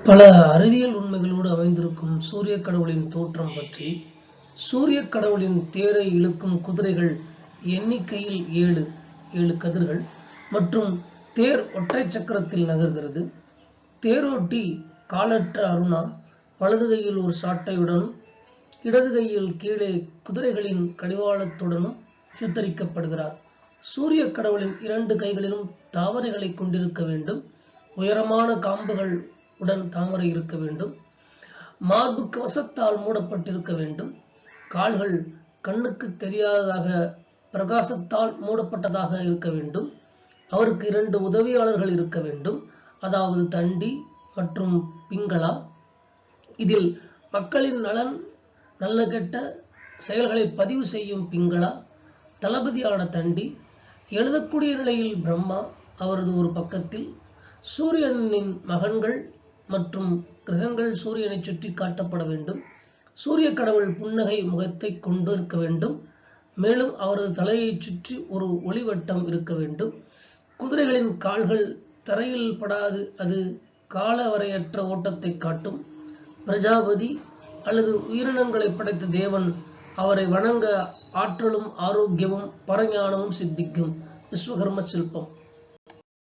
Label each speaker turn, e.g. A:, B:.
A: பல அறிவியல் உண்மைகளோடு அமைந்திருக்கும் சூரிய கடவுளின் தோற்றம் பற்றி. சூரிய கடவுளின் தேரை இழுக்கும் குதிரைகள் எண்ணிக்கையில் 7 கதிர்கள் மற்றும் தேர் ஒற்றை சக்கரத்தில் நகர்கிறது. தேரோட்டி காலற்ற அருணா வலது கையில் ஒரு சாட்டையுடனும் இடது கையில் கீழே குதிரைகளின் கடிவாளத்துடனும் சித்தரிக்கப்படுகிறார். சூரிய கடவுளின் 2 கைகளிலும் தாமரைகளை கொண்டிருக்க வேண்டும். உயரமான காம்புகள் உடன் தாமரை இருக்க வேண்டும். மார்பு கவசத்தால் மூடப்பட்டிருக்க வேண்டும். கால்கள் கண்ணுக்கு தெரியாததாக பிரகாசத்தால் மூடப்பட்டதாக இருக்க வேண்டும். அவருக்கு 2 உதவியாளர்கள் இருக்க வேண்டும், அதாவது தண்டி மற்றும் பிங்களா. இதில் மக்களின் நலன் நல்ல கெட்ட செயல்களை பதிவு செய்யும் பிங்களா, தளபதியான தண்டி, எழுதக்கூடிய நிலையில் பிரம்மா அவரது ஒரு பக்கத்தில், சூரியனின் மகன்கள் மற்றும் கிரகங்கள் சூரியனை சுற்றி காட்டப்பட வேண்டும். சூரிய கடவுள் புன்னகை முகத்தை கொண்டு இருக்க வேண்டும். மேலும் அவரது தலையை சுற்றி ஒரு ஒளிவட்டம் இருக்க வேண்டும். குதிரைகளின் கால்கள் தரையில் படாது, அது காலவரையற்ற ஓட்டத்தை காட்டும். பிரஜாபதி அல்லது உயிரினங்களை படைத்த தேவன் அவரை வணங்க ஆற்றலும் ஆரோக்கியமும் பரஞானமும் சித்திக்கும். விஸ்வகர்ம சிற்பம்.